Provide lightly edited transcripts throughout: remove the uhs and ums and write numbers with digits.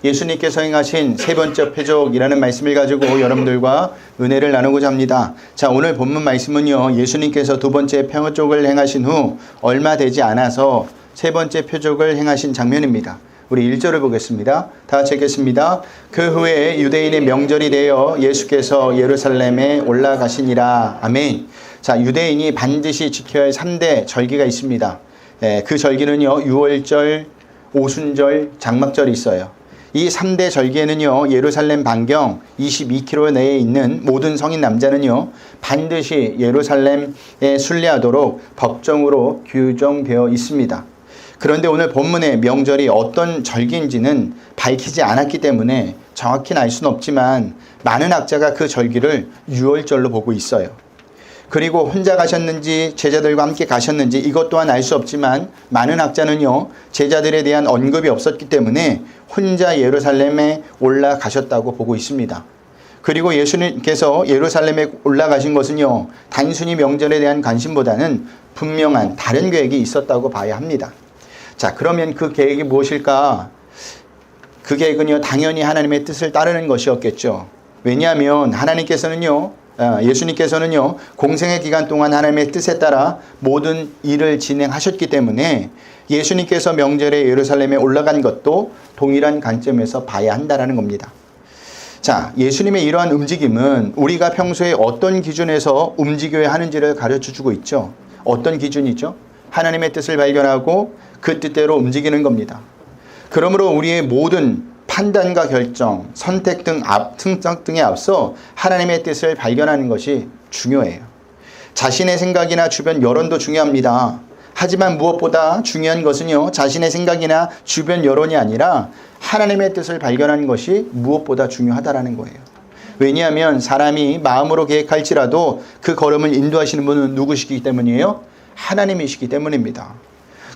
예수님께서 행하신 세 번째 표적이라는 말씀을 가지고 여러분들과 은혜를 나누고자 합니다. 자, 오늘 본문 말씀은요, 예수님께서 두 번째 표적을 행하신 후 얼마 되지 않아서 세 번째 표적을 행하신 장면입니다. 우리 1절을 보겠습니다. 다 같이 읽겠습니다. 그 후에 유대인의 명절이 되어 예수께서 예루살렘에 올라가시니라. 아멘. 자, 유대인이 반드시 지켜야 할 3대 절기가 있습니다. 그 절기는요, 유월절, 오순절, 장막절이 있어요. 이 3대 절기에는요, 예루살렘 반경 22km 내에 있는 모든 성인 남자는요, 반드시 예루살렘에 순례하도록 법정으로 규정되어 있습니다. 그런데 오늘 본문의 명절이 어떤 절기인지는 밝히지 않았기 때문에 정확히는 알 수는 없지만 많은 학자가 그 절기를 유월절로 보고 있어요. 그리고 혼자 가셨는지 제자들과 함께 가셨는지 이것 또한 알 수 없지만 많은 학자는요, 제자들에 대한 언급이 없었기 때문에 혼자 예루살렘에 올라가셨다고 보고 있습니다. 그리고 예수님께서 예루살렘에 올라가신 것은요, 단순히 명절에 대한 관심보다는 분명한 다른 계획이 있었다고 봐야 합니다. 자, 그러면 그 계획이 무엇일까? 그 계획은요, 당연히 하나님의 뜻을 따르는 것이었겠죠. 왜냐하면 예수님께서는요, 공생의 기간 동안 하나님의 뜻에 따라 모든 일을 진행하셨기 때문에 예수님께서 명절에 예루살렘에 올라간 것도 동일한 관점에서 봐야 한다는 겁니다. 자, 예수님의 이러한 움직임은 우리가 평소에 어떤 기준에서 움직여야 하는지를 가르쳐주고 있죠. 어떤 기준이죠? 하나님의 뜻을 발견하고 그 뜻대로 움직이는 겁니다. 그러므로 우리의 모든 판단과 결정, 선택 등에 앞서 하나님의 뜻을 발견하는 것이 중요해요. 자신의 생각이나 주변 여론도 중요합니다. 하지만 무엇보다 중요한 것은요, 자신의 생각이나 주변 여론이 아니라 하나님의 뜻을 발견하는 것이 무엇보다 중요하다는 거예요. 왜냐하면 사람이 마음으로 계획할지라도 그 걸음을 인도하시는 분은 누구시기 때문이에요? 하나님이시기 때문입니다.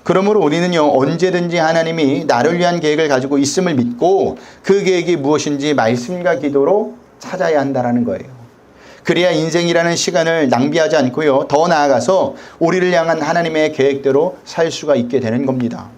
그러므로 우리는요, 언제든지 하나님이 나를 위한 계획을 가지고 있음을 믿고 그 계획이 무엇인지 말씀과 기도로 찾아야 한다는 거예요. 그래야 인생이라는 시간을 낭비하지 않고요, 더 나아가서 우리를 향한 하나님의 계획대로 살 수가 있게 되는 겁니다.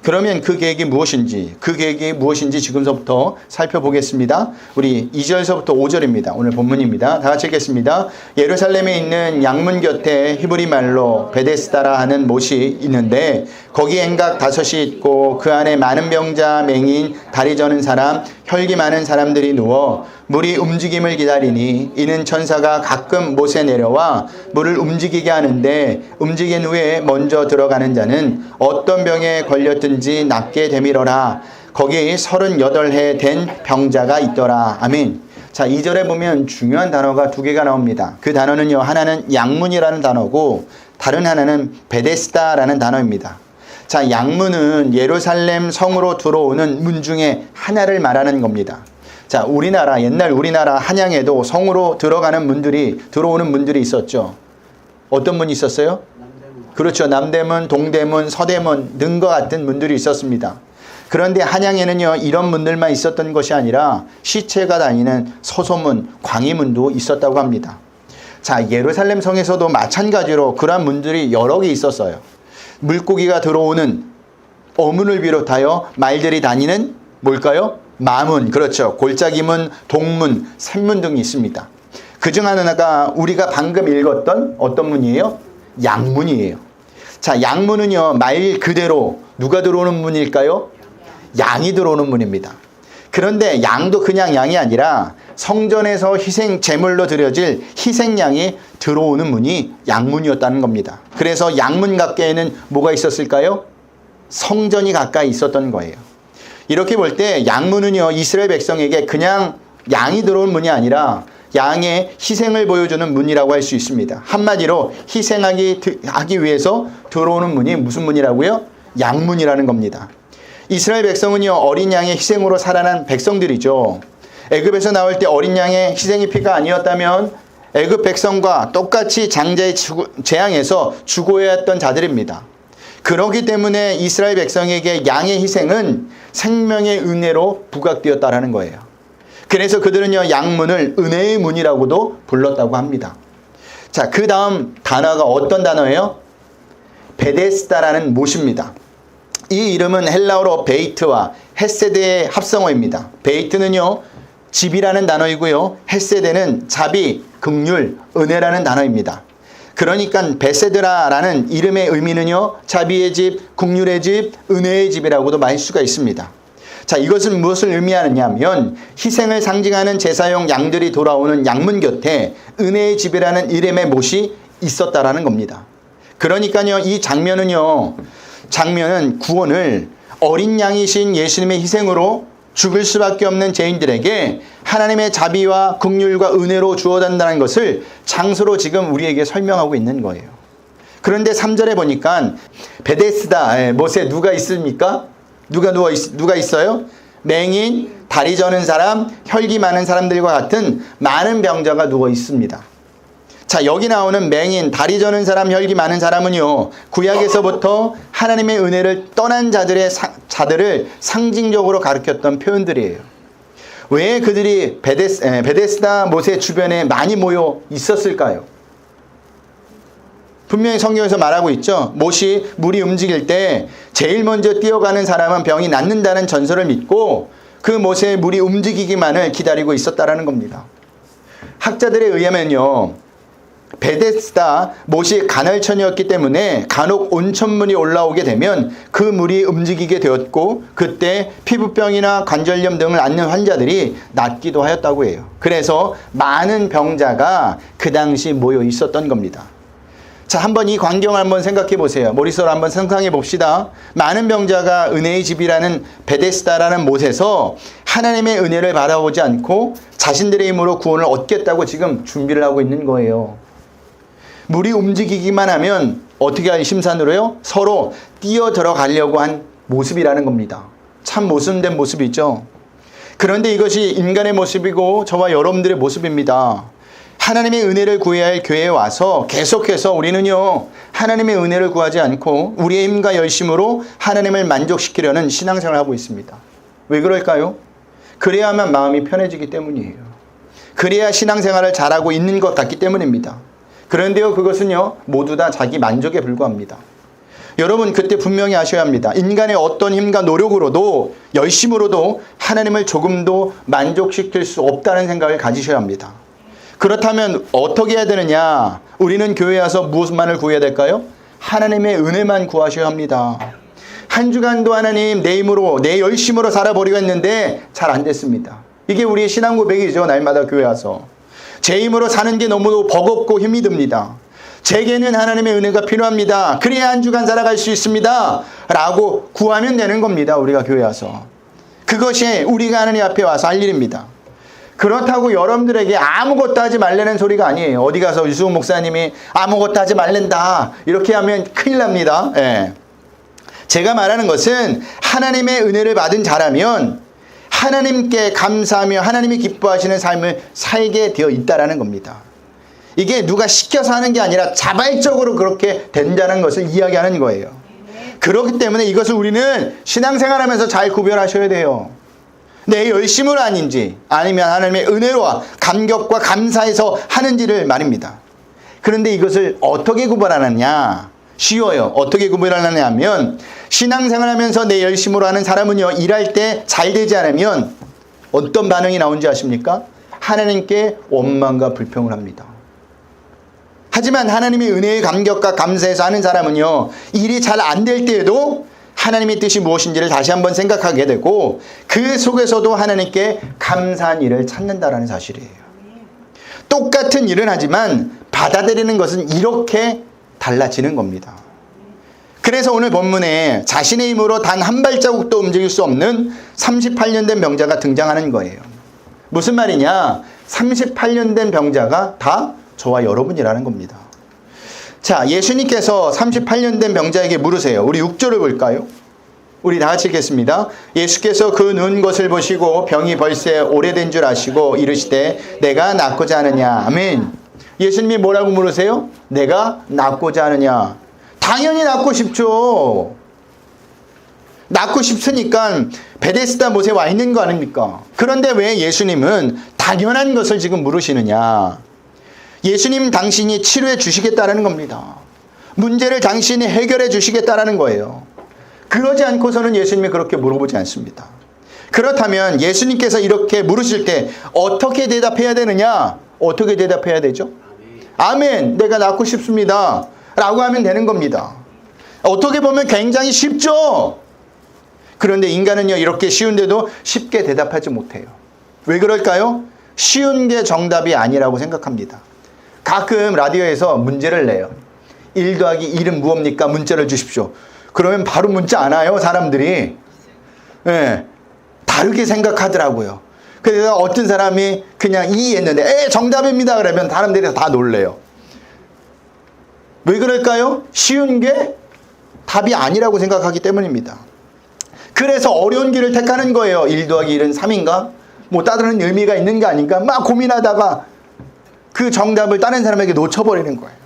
그러면 그 계획이 무엇인지 지금서부터 살펴보겠습니다. 우리 2절서부터 5절입니다. 오늘 본문입니다. 다 같이 읽겠습니다. 예루살렘에 있는 양문 곁에 히브리 말로 베데스다라 하는 못이 있는데 거기에 행각 5이 있고 그 안에 많은 병자, 맹인, 다리 저는 사람, 혈기 많은 사람들이 누워 물이 움직임을 기다리니 이는 천사가 가끔 못에 내려와 물을 움직이게 하는데 움직인 후에 먼저 들어가는 자는 어떤 병에 걸렸든지 낫게 되밀어라. 거기 38해 된 병자가 있더라. 아멘. 자, 2절에 보면 중요한 단어가 2개가 나옵니다. 그 단어는요, 하나는 양문이라는 단어고 다른 하나는 베데스다라는 단어입니다. 자, 양문은 예루살렘 성으로 들어오는 문 중에 하나를 말하는 겁니다. 자, 옛날 우리나라 한양에도 성으로 들어오는 문들이 있었죠. 어떤 문이 있었어요? 그렇죠. 남대문, 동대문, 서대문 등과 같은 문들이 있었습니다. 그런데 한양에는요, 이런 문들만 있었던 것이 아니라 시체가 다니는 서소문, 광희문도 있었다고 합니다. 자, 예루살렘 성에서도 마찬가지로 그러한 문들이 여러 개 있었어요. 물고기가 들어오는 어문을 비롯하여 말들이 다니는 뭘까요? 마문, 그렇죠. 골짜기문, 동문, 샘문 등이 있습니다. 그중 하나가 우리가 방금 읽었던 어떤 문이에요? 양문이에요. 자, 양문은요, 말 그대로 누가 들어오는 문일까요? 양이 들어오는 문입니다. 그런데 양도 그냥 양이 아니라 성전에서 희생 제물로 드려질 희생양이 들어오는 문이 양문이었다는 겁니다. 그래서 양문 가까이에는 뭐가 있었을까요? 성전이 가까이 있었던 거예요. 이렇게 볼 때 양문은요, 이스라엘 백성에게 그냥 양이 들어온 문이 아니라 양의 희생을 보여주는 문이라고 할 수 있습니다. 한마디로 희생하기 위해서 들어오는 문이 무슨 문이라고요? 양문이라는 겁니다. 이스라엘 백성은요, 어린 양의 희생으로 살아난 백성들이죠. 애굽에서 나올 때 어린 양의 희생이 피가 아니었다면 애굽 백성과 똑같이 장자의 재앙에서 죽어야 했던 자들입니다. 그렇기 때문에 이스라엘 백성에게 양의 희생은 생명의 은혜로 부각되었다라는 거예요. 그래서 그들은요, 양문을 은혜의 문이라고도 불렀다고 합니다. 자, 그 다음 단어가 어떤 단어예요? 베데스다라는 못입니다. 이 이름은 헬라어로 베이트와 헤세드의 합성어입니다. 베이트는요, 집이라는 단어이고요. 헤세드는 자비, 긍휼, 은혜라는 단어입니다. 그러니까 베세드라라는 이름의 의미는요, 자비의 집, 긍휼의 집, 은혜의 집이라고도 말 수가 있습니다. 자, 이것은 무엇을 의미하느냐 하면 희생을 상징하는 제사용 양들이 돌아오는 양문 곁에 은혜의 집이라는 이름의 못이 있었다라는 겁니다. 그러니까요, 이 장면은 구원을 어린 양이신 예수님의 희생으로 죽을 수밖에 없는 죄인들에게 하나님의 자비와 긍휼과 은혜로 주어진다는 것을 장소로 지금 우리에게 설명하고 있는 거예요. 그런데 3절에 보니까 베데스다 못에 누가 있습니까? 누가 있어요? 맹인, 다리 저는 사람, 혈기 많은 사람들과 같은 많은 병자가 누워 있습니다. 자, 여기 나오는 맹인, 다리 저는 사람, 혈기 많은 사람은요, 구약에서부터 하나님의 은혜를 떠난 자들을 상징적으로 가르쳤던 표현들이에요. 왜 그들이 베데스다 못의 주변에 많이 모여 있었을까요? 분명히 성경에서 말하고 있죠. 못이 물이 움직일 때 제일 먼저 뛰어가는 사람은 병이 낫는다는 전설을 믿고 그 못에 물이 움직이기만을 기다리고 있었다라는 겁니다. 학자들에 의하면요, 베데스다 못이 간헐천이었기 때문에 간혹 온천물이 올라오게 되면 그 물이 움직이게 되었고 그때 피부병이나 관절염 등을 앓는 환자들이 낫기도 하였다고 해요. 그래서 많은 병자가 그 당시 모여 있었던 겁니다. 자, 한번 이 광경을 한번 생각해 보세요. 머릿속으로 한번 상상해 봅시다. 많은 병자가 은혜의 집이라는 베데스다라는 못에서 하나님의 은혜를 바라보지 않고 자신들의 힘으로 구원을 얻겠다고 지금 준비를 하고 있는 거예요. 물이 움직이기만 하면 어떻게 할 심산으로요? 서로 뛰어 들어가려고 한 모습이라는 겁니다. 참 모순된 모습이죠. 그런데 이것이 인간의 모습이고 저와 여러분들의 모습입니다. 하나님의 은혜를 구해야 할 교회에 와서 계속해서 우리는요, 하나님의 은혜를 구하지 않고 우리의 힘과 열심으로 하나님을 만족시키려는 신앙생활을 하고 있습니다. 왜 그럴까요? 그래야만 마음이 편해지기 때문이에요. 그래야 신앙생활을 잘하고 있는 것 같기 때문입니다. 그런데요, 그것은요, 모두 다 자기 만족에 불과합니다. 여러분, 그때 분명히 아셔야 합니다. 인간의 어떤 힘과 노력으로도, 열심으로도 하나님을 조금도 만족시킬 수 없다는 생각을 가지셔야 합니다. 그렇다면 어떻게 해야 되느냐? 우리는 교회에 와서 무엇만을 구해야 될까요? 하나님의 은혜만 구하셔야 합니다. 한 주간도 하나님 내 힘으로, 내 열심으로 살아보려고 했는데 잘 안 됐습니다. 이게 우리의 신앙 고백이죠. 날마다 교회 와서. 제 힘으로 사는 게 너무 버겁고 힘이 듭니다. 제게는 하나님의 은혜가 필요합니다. 그래야 한 주간 살아갈 수 있습니다. 라고 구하면 되는 겁니다. 우리가 교회 와서. 그것이 우리가 하나님 앞에 와서 할 일입니다. 그렇다고 여러분들에게 아무것도 하지 말라는 소리가 아니에요. 어디 가서 유수훈 목사님이 아무것도 하지 말란다 이렇게 하면 큰일 납니다. 예. 제가 말하는 것은 하나님의 은혜를 받은 자라면 하나님께 감사하며 하나님이 기뻐하시는 삶을 살게 되어 있다는 겁니다. 이게 누가 시켜서 하는 게 아니라 자발적으로 그렇게 된다는 것을 이야기하는 거예요. 그렇기 때문에 이것을 우리는 신앙생활하면서 잘 구별하셔야 돼요. 내 열심으로 아닌지 아니면 하나님의 은혜로와 감격과 감사해서 하는지를 말입니다. 그런데 이것을 어떻게 구별하느냐? 쉬워요. 어떻게 구별하느냐 하면 신앙생활하면서 내 열심으로 하는 사람은요, 일할 때 잘 되지 않으면 어떤 반응이 나오는지 아십니까? 하나님께 원망과 불평을 합니다. 하지만 하나님의 은혜의 감격과 감사해서 하는 사람은요, 일이 잘 안 될 때에도 하나님의 뜻이 무엇인지를 다시 한번 생각하게 되고 그 속에서도 하나님께 감사한 일을 찾는다라는 사실이에요. 똑같은 일은 하지만 받아들이는 것은 이렇게 달라지는 겁니다. 그래서 오늘 본문에 자신의 힘으로 단 한 발자국도 움직일 수 없는 38년 된 병자가 등장하는 거예요. 무슨 말이냐? 38년 된 병자가 다 저와 여러분이라는 겁니다. 자, 예수님께서 38년 된 병자에게 물으세요. 우리 6절을 볼까요? 우리 다 같이 읽겠습니다. 예수께서 그 누운 것을 보시고 병이 벌써 오래된 줄 아시고 이르시되 내가 낫고자 하느냐. 아멘. 예수님이 뭐라고 물으세요? 내가 낫고자 하느냐. 당연히 낫고 싶죠. 낫고 싶으니까 베데스다 못에 와 있는 거 아닙니까? 그런데 왜 예수님은 당연한 것을 지금 물으시느냐? 예수님 당신이 치료해 주시겠다는 겁니다. 문제를 당신이 해결해 주시겠다는 거예요. 그러지 않고서는 예수님이 그렇게 물어보지 않습니다. 그렇다면 예수님께서 이렇게 물으실 때 어떻게 대답해야 되느냐? 어떻게 대답해야 되죠? 아멘, 내가 낳고 싶습니다 라고 하면 되는 겁니다. 어떻게 보면 굉장히 쉽죠? 그런데 인간은요, 이렇게 쉬운데도 쉽게 대답하지 못해요. 왜 그럴까요? 쉬운 게 정답이 아니라고 생각합니다. 가끔 라디오에서 문제를 내요. 1 더하기 1은 무엇입니까? 문자를 주십시오. 그러면 바로 문자 안 와요, 사람들이. 네, 다르게 생각하더라고요. 그래서 어떤 사람이 그냥 2 했는데 정답입니다 그러면 사람들이 다 놀래요. 왜 그럴까요? 쉬운 게 답이 아니라고 생각하기 때문입니다. 그래서 어려운 길을 택하는 거예요. 1 더하기 1은 3인가? 뭐 다른 의미가 있는 게 아닌가? 막 고민하다가 그 정답을 다른 사람에게 놓쳐버리는 거예요.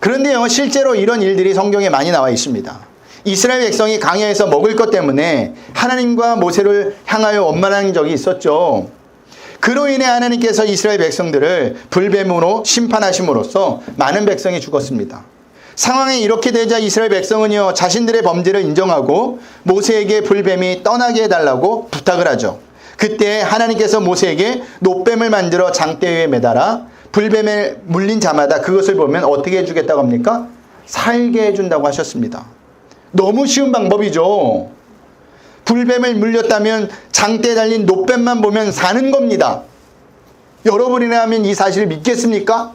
그런데요, 실제로 이런 일들이 성경에 많이 나와 있습니다. 이스라엘 백성이 광야에서 먹을 것 때문에 하나님과 모세를 향하여 원망한 적이 있었죠. 그로 인해 하나님께서 이스라엘 백성들을 불뱀으로 심판하심으로써 많은 백성이 죽었습니다. 상황이 이렇게 되자 이스라엘 백성은요, 자신들의 범죄를 인정하고 모세에게 불뱀이 떠나게 해달라고 부탁을 하죠. 그때 하나님께서 모세에게 놋뱀을 만들어 장대 위에 매달아 불뱀에 물린 자마다 그것을 보면 어떻게 해주겠다고 합니까? 살게 해준다고 하셨습니다. 너무 쉬운 방법이죠. 불뱀을 물렸다면 장대에 달린 놋뱀만 보면 사는 겁니다. 여러분이라면 이 사실을 믿겠습니까?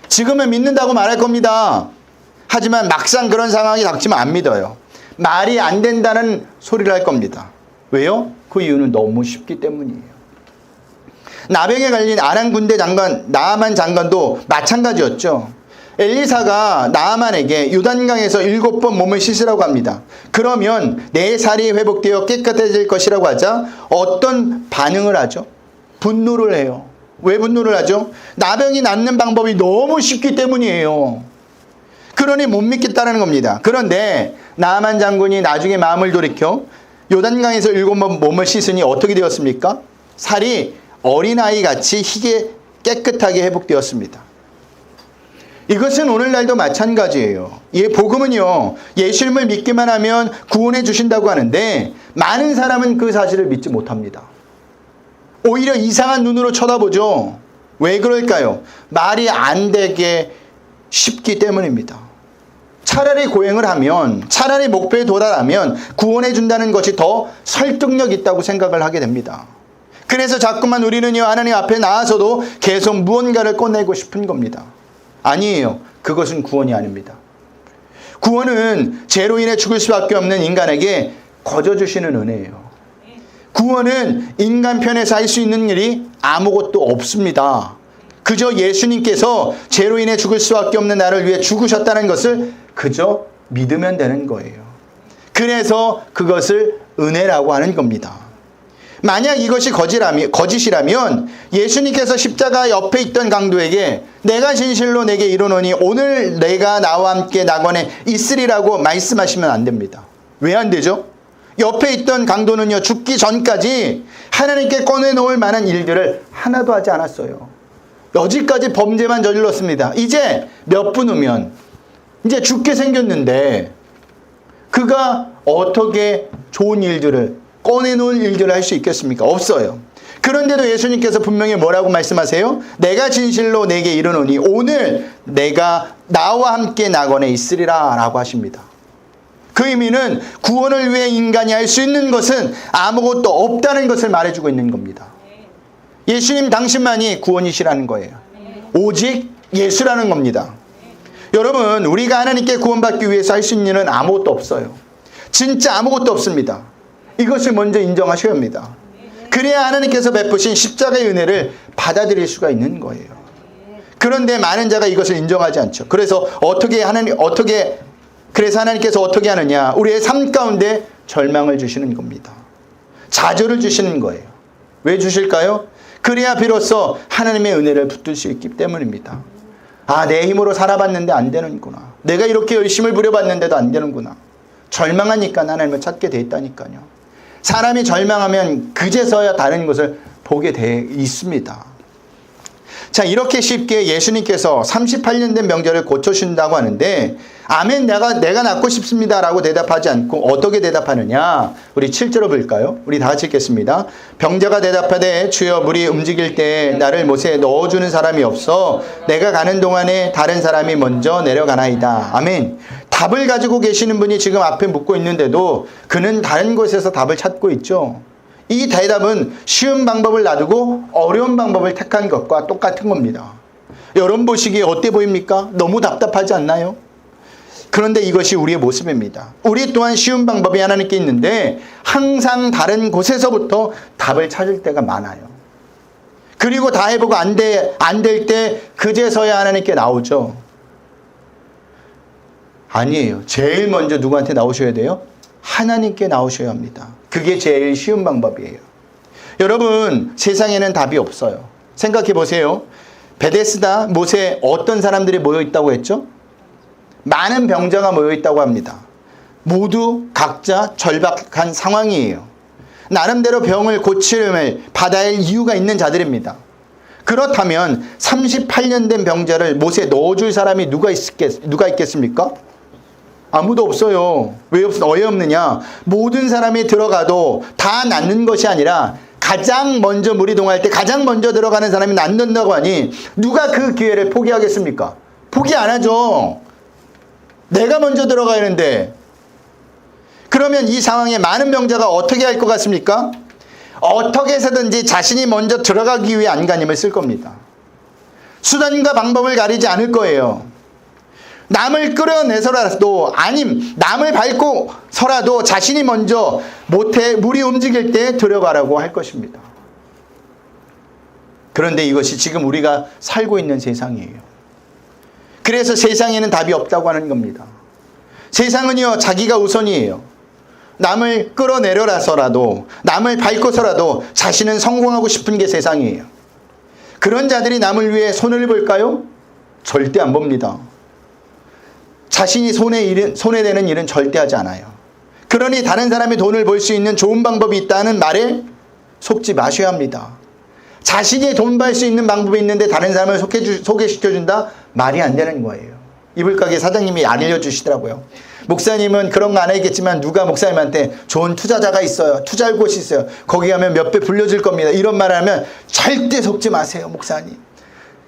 지금은 믿는다고 말할 겁니다. 하지만 막상 그런 상황이 닥치면 안 믿어요. 말이 안 된다는 소리를 할 겁니다. 왜요? 그 이유는 너무 쉽기 때문이에요. 나병에 걸린 아람 군대 장관 나아만 장관도 마찬가지였죠. 엘리사가 나아만에게 요단강에서 7번 몸을 씻으라고 합니다. 그러면 내 살이 회복되어 깨끗해질 것이라고 하자 어떤 반응을 하죠? 분노를 해요. 왜 분노를 하죠? 나병이 낫는 방법이 너무 쉽기 때문이에요. 그러니 못 믿겠다는 겁니다. 그런데 나아만 장군이 나중에 마음을 돌이켜 요단강에서 7번 몸을 씻으니 어떻게 되었습니까? 살이 어린아이 같이 희게 깨끗하게 회복되었습니다. 이것은 오늘날도 마찬가지예요. 이 복음은요, 예수님을 믿기만 하면 구원해 주신다고 하는데 많은 사람은 그 사실을 믿지 못합니다. 오히려 이상한 눈으로 쳐다보죠. 왜 그럴까요? 말이 안 되게 쉽기 때문입니다. 차라리 고행을 하면, 차라리 목표에 도달하면 구원해 준다는 것이 더 설득력 있다고 생각을 하게 됩니다. 그래서 자꾸만 우리는요, 하나님 앞에 나와서도 계속 무언가를 꺼내고 싶은 겁니다. 아니에요. 그것은 구원이 아닙니다. 구원은 죄로 인해 죽을 수밖에 없는 인간에게 거저 주시는 은혜예요. 구원은 인간 편에서 할 수 있는 일이 아무것도 없습니다. 그저 예수님께서 죄로 인해 죽을 수밖에 없는 나를 위해 죽으셨다는 것을 그저 믿으면 되는 거예요. 그래서 그것을 은혜라고 하는 겁니다. 만약 이것이 거짓이라면 예수님께서 십자가 옆에 있던 강도에게 내가 진실로 내게 이르노니 오늘 내가 나와 함께 낙원에 있으리라고 말씀하시면 안 됩니다. 왜 안 되죠? 옆에 있던 강도는요, 죽기 전까지 하나님께 꺼내놓을 만한 일들을 하나도 하지 않았어요. 여지까지 범죄만 저질렀습니다. 이제 몇 분 후면 이제 죽게 생겼는데 그가 어떻게 좋은 일들을 꺼내놓을 일들을 할 수 있겠습니까? 없어요. 그런데도 예수님께서 분명히 뭐라고 말씀하세요? 내가 진실로 내게 이르노니 오늘 내가 나와 함께 낙원에 있으리라 라고 하십니다. 그 의미는 구원을 위해 인간이 할 수 있는 것은 아무것도 없다는 것을 말해주고 있는 겁니다. 예수님 당신만이 구원이시라는 거예요. 오직 예수라는 겁니다. 여러분, 우리가 하나님께 구원받기 위해서 할 수 있는 일은 아무것도 없어요. 진짜 아무것도 없습니다. 이것을 먼저 인정하셔야 합니다. 그래야 하나님께서 베푸신 십자가의 은혜를 받아들일 수가 있는 거예요. 그런데 많은 자가 이것을 인정하지 않죠. 그래서 그래서 하나님께서 어떻게 하느냐? 우리의 삶 가운데 절망을 주시는 겁니다. 좌절을 주시는 거예요. 왜 주실까요? 그래야 비로소 하나님의 은혜를 붙들 수 있기 때문입니다. 아, 내 힘으로 살아봤는데 안 되는구나. 내가 이렇게 열심을 부려봤는데도 안 되는구나. 절망하니까 하나님을 찾게 돼 있다니까요. 사람이 절망하면 그제서야 다른 것을 보게 돼 있습니다. 자, 이렇게 쉽게 예수님께서 38년 된 병자를 고쳐주신다고 하는데, 아멘, 내가 낫고 싶습니다라고 대답하지 않고 어떻게 대답하느냐? 우리 7절을 볼까요? 우리 다 같이 읽겠습니다. 병자가 대답하되 주여 물이 움직일 때 나를 못에 넣어주는 사람이 없어 내가 가는 동안에 다른 사람이 먼저 내려가나이다. 아멘. 답을 가지고 계시는 분이 지금 앞에 묻고 있는데도 그는 다른 곳에서 답을 찾고 있죠. 이 대답은 쉬운 방법을 놔두고 어려운 방법을 택한 것과 똑같은 겁니다. 여러분 보시기에 어때 보입니까? 너무 답답하지 않나요? 그런데 이것이 우리의 모습입니다. 우리 또한 쉬운 방법이 하나님께 있는데 항상 다른 곳에서부터 답을 찾을 때가 많아요. 그리고 다 해보고 안 될 때 그제서야 하나님께 나오죠. 아니에요. 제일 먼저 누구한테 나오셔야 돼요? 하나님께 나오셔야 합니다. 그게 제일 쉬운 방법이에요. 여러분, 세상에는 답이 없어요. 생각해 보세요. 베데스다 못에 어떤 사람들이 모여 있다고 했죠? 많은 병자가 모여 있다고 합니다. 모두 각자 절박한 상황이에요. 나름대로 병을 고치름을 받아야 할 이유가 있는 자들입니다. 그렇다면 38년 된 병자를 못에 넣어줄 사람이 누가 있겠습니까? 아무도 없어요. 왜 없느냐? 모든 사람이 들어가도 다 낫는 것이 아니라 가장 먼저 물이 동할 때 가장 먼저 들어가는 사람이 낫는다고 하니 누가 그 기회를 포기하겠습니까? 포기 안 하죠. 내가 먼저 들어가야 하는데. 그러면 이 상황에 많은 병자가 어떻게 할 것 같습니까? 어떻게 해서든지 자신이 먼저 들어가기 위해 안간힘을 쓸 겁니다. 수단과 방법을 가리지 않을 거예요. 남을 끌어내서라도 남을 밟고서라도 자신이 먼저 못해 물이 움직일 때 들어가라고 할 것입니다. 그런데 이것이 지금 우리가 살고 있는 세상이에요. 그래서 세상에는 답이 없다고 하는 겁니다. 세상은요, 자기가 우선이에요. 남을 끌어내려라서라도 남을 밟고서라도 자신은 성공하고 싶은 게 세상이에요. 그런 자들이 남을 위해 손을 볼까요? 절대 안 봅니다. 자신이 손해되는 일은 절대 하지 않아요. 그러니 다른 사람의 돈을 벌 수 있는 좋은 방법이 있다는 말에 속지 마셔야 합니다. 자신이 돈 벌 수 있는 방법이 있는데 다른 사람을 소개시켜준다? 말이 안 되는 거예요. 이불가게 사장님이 알려주시더라고요. 목사님은 그런 거 안 하겠지만 누가 목사님한테 좋은 투자자가 있어요. 투자할 곳이 있어요. 거기 가면 몇 배 불려줄 겁니다. 이런 말을 하면 절대 속지 마세요, 목사님.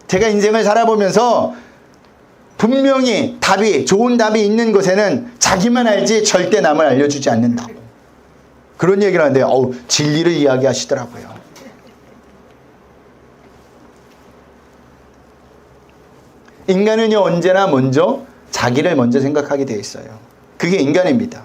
제가 인생을 살아보면서 분명히 좋은 답이 있는 곳에는 자기만 알지 절대 남을 알려주지 않는다고. 그런 얘기를 하는데 진리를 이야기하시더라고요. 인간은요, 언제나 먼저 자기를 먼저 생각하게 되어 있어요. 그게 인간입니다.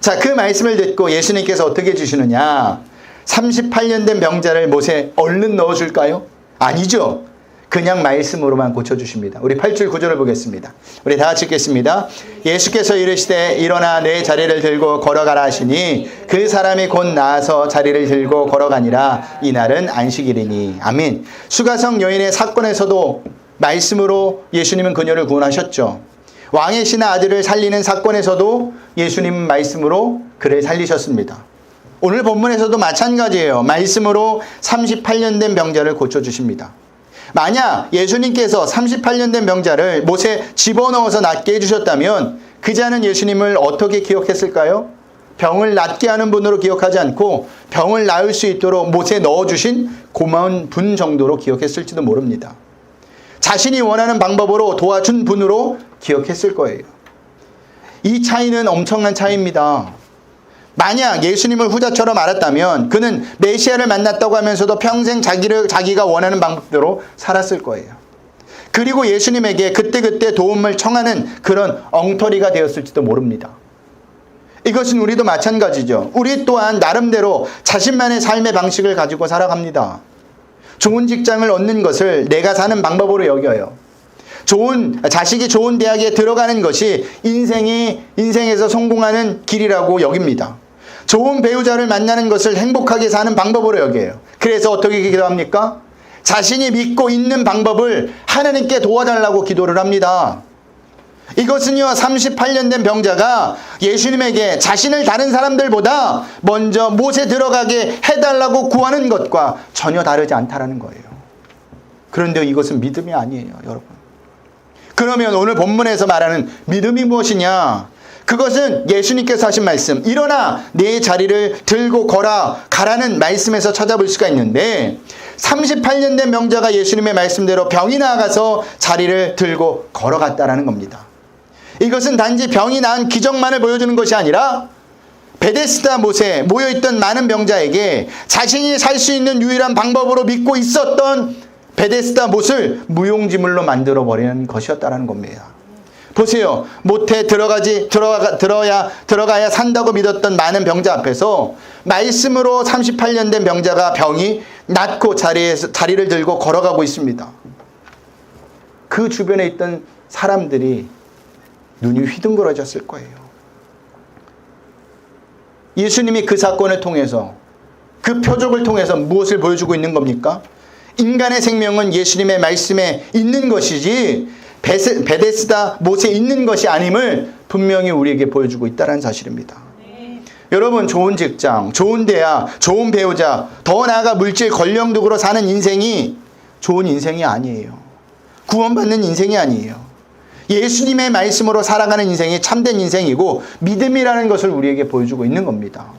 자, 그 말씀을 듣고 예수님께서 어떻게 해주시느냐? 38년 된 병자를 못에 얼른 넣어줄까요? 아니죠. 그냥 말씀으로만 고쳐주십니다. 우리 8절 9절을 보겠습니다. 우리 다 같이 읽겠습니다. 예수께서 이르시되 일어나 내 자리를 들고 걸어가라 하시니 그 사람이 곧 나아서 자리를 들고 걸어가니라. 이날은 안식일이니. 아멘. 수가성 여인의 사건에서도 말씀으로 예수님은 그녀를 구원하셨죠. 왕의 신하 아들을 살리는 사건에서도 예수님은 말씀으로 그를 살리셨습니다. 오늘 본문에서도 마찬가지예요. 말씀으로 38년 된 병자를 고쳐주십니다. 만약 예수님께서 38년 된 병자를 못에 집어넣어서 낫게 해주셨다면 그 자는 예수님을 어떻게 기억했을까요? 병을 낫게 하는 분으로 기억하지 않고 병을 나을 수 있도록 못에 넣어주신 고마운 분 정도로 기억했을지도 모릅니다. 자신이 원하는 방법으로 도와준 분으로 기억했을 거예요. 이 차이는 엄청난 차이입니다. 만약 예수님을 후자처럼 알았다면 그는 메시아를 만났다고 하면서도 평생 자기가 원하는 방법대로 살았을 거예요. 그리고 예수님에게 그때그때 도움을 청하는 그런 엉터리가 되었을지도 모릅니다. 이것은 우리도 마찬가지죠. 우리 또한 나름대로 자신만의 삶의 방식을 가지고 살아갑니다. 좋은 직장을 얻는 것을 내가 사는 방법으로 여겨요. 자식이 좋은 대학에 들어가는 것이 인생에서 성공하는 길이라고 여깁니다. 좋은 배우자를 만나는 것을 행복하게 사는 방법으로 여겨요. 그래서 어떻게 기도합니까? 자신이 믿고 있는 방법을 하나님께 도와달라고 기도를 합니다. 이것은요, 38년 된 병자가 예수님에게 자신을 다른 사람들보다 먼저 못에 들어가게 해달라고 구하는 것과 전혀 다르지 않다라는 거예요. 그런데 이것은 믿음이 아니에요, 여러분. 그러면 오늘 본문에서 말하는 믿음이 무엇이냐? 그것은 예수님께서 하신 말씀, 일어나 내 자리를 들고 가라는 말씀에서 찾아볼 수가 있는데 38년 된 명자가 예수님의 말씀대로 병이 나아가서 자리를 들고 걸어갔다라는 겁니다. 이것은 단지 병이 나은 기적만을 보여주는 것이 아니라 베데스다 못에 모여있던 많은 병자에게 자신이 살 수 있는 유일한 방법으로 믿고 있었던 베데스다 못을 무용지물로 만들어버리는 것이었다는 겁니다. 보세요. 못에 들어가야 산다고 믿었던 많은 병자 앞에서 말씀으로 38년 된 병자가 병이 낫고 자리를 들고 걸어가고 있습니다. 그 주변에 있던 사람들이 눈이 휘둥그러졌을 거예요. 예수님이 그 사건을 통해서, 그 표적을 통해서 무엇을 보여주고 있는 겁니까? 인간의 생명은 예수님의 말씀에 있는 것이지 베데스다 못에 있는 것이 아님을 분명히 우리에게 보여주고 있다는 사실입니다. 여러분, 좋은 직장, 좋은 대학, 좋은 배우자, 더 나아가 물질 권력득으로 사는 인생이 좋은 인생이 아니에요. 구원받는 인생이 아니에요. 예수님의 말씀으로 살아가는 인생이 참된 인생이고 믿음이라는 것을 우리에게 보여주고 있는 겁니다.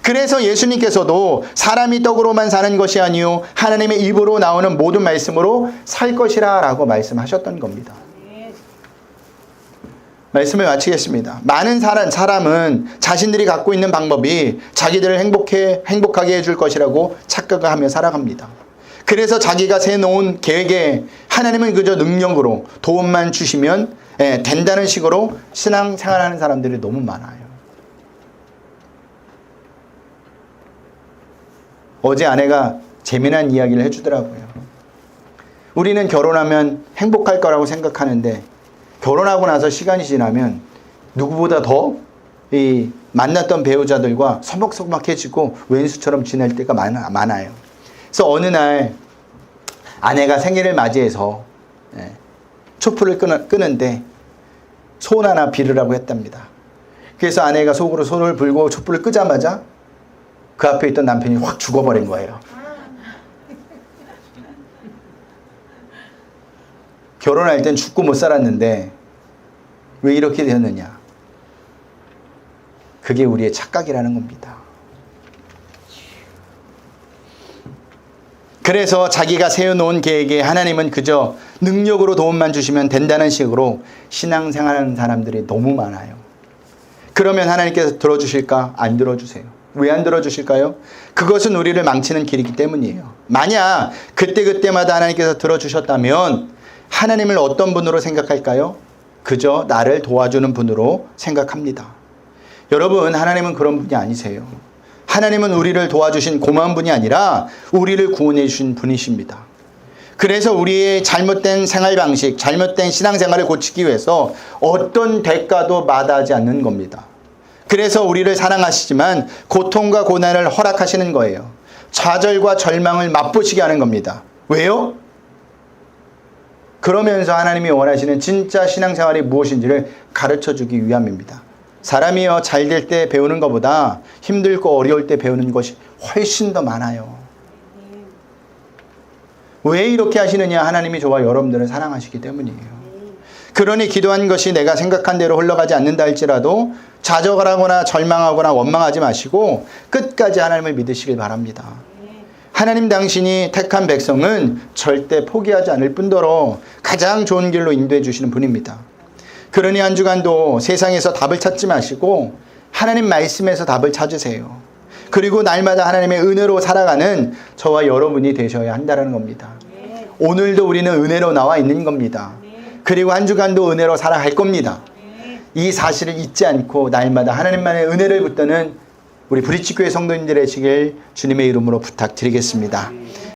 그래서 예수님께서도 사람이 떡으로만 사는 것이 아니요 하나님의 입으로 나오는 모든 말씀으로 살 것이라 라고 말씀하셨던 겁니다. 말씀을 마치겠습니다. 많은 사람은 자신들이 갖고 있는 방법이 자기들을 행복하게 해줄 것이라고 착각을 하며 살아갑니다. 그래서 자기가 세놓은 계획에 하나님은 그저 능력으로 도움만 주시면 된다는 식으로 신앙생활하는 사람들이 너무 많아요. 어제 아내가 재미난 이야기를 해주더라고요. 우리는 결혼하면 행복할 거라고 생각하는데 결혼하고 나서 시간이 지나면 누구보다 더 이 만났던 배우자들과 서먹서먹해지고 왼수처럼 지낼 때가 많아요. 그래서 어느 날 아내가 생일을 맞이해서 촛불을 끄는데 손 하나 빌으라고 했답니다. 그래서 아내가 속으로 손을 불고 촛불을 끄자마자 그 앞에 있던 남편이 확 죽어버린 거예요. 결혼할 땐 죽고 못 살았는데 왜 이렇게 되었느냐? 그게 우리의 착각이라는 겁니다. 그래서 자기가 세워놓은 계획에 하나님은 그저 능력으로 도움만 주시면 된다는 식으로 신앙생활하는 사람들이 너무 많아요. 그러면 하나님께서 들어주실까? 안 들어주세요. 왜 안 들어주실까요? 그것은 우리를 망치는 길이기 때문이에요. 만약 그때마다 하나님께서 들어주셨다면 하나님을 어떤 분으로 생각할까요? 그저 나를 도와주는 분으로 생각합니다. 여러분, 하나님은 그런 분이 아니세요. 하나님은 우리를 도와주신 고마운 분이 아니라 우리를 구원해 주신 분이십니다. 그래서 우리의 잘못된 생활 방식, 잘못된 신앙생활을 고치기 위해서 어떤 대가도 마다하지 않는 겁니다. 그래서 우리를 사랑하시지만 고통과 고난을 허락하시는 거예요. 좌절과 절망을 맛보시게 하는 겁니다. 왜요? 그러면서 하나님이 원하시는 진짜 신앙생활이 무엇인지를 가르쳐주기 위함입니다. 사람이요, 잘 될 때 배우는 것보다 힘들고 어려울 때 배우는 것이 훨씬 더 많아요. 왜 이렇게 하시느냐? 하나님이 저와 여러분들을 사랑하시기 때문이에요. 그러니 기도한 것이 내가 생각한 대로 흘러가지 않는다 할지라도 좌절하거나 절망하거나 원망하지 마시고 끝까지 하나님을 믿으시길 바랍니다. 하나님 당신이 택한 백성은 절대 포기하지 않을 뿐더러 가장 좋은 길로 인도해 주시는 분입니다. 그러니 한 주간도 세상에서 답을 찾지 마시고 하나님 말씀에서 답을 찾으세요. 그리고 날마다 하나님의 은혜로 살아가는 저와 여러분이 되셔야 한다는 겁니다. 오늘도 우리는 은혜로 나와 있는 겁니다. 그리고 한 주간도 은혜로 살아갈 겁니다. 이 사실을 잊지 않고 날마다 하나님만의 은혜를 붙드는 우리 브릿지교회 성도님들의 시길 주님의 이름으로 부탁드리겠습니다.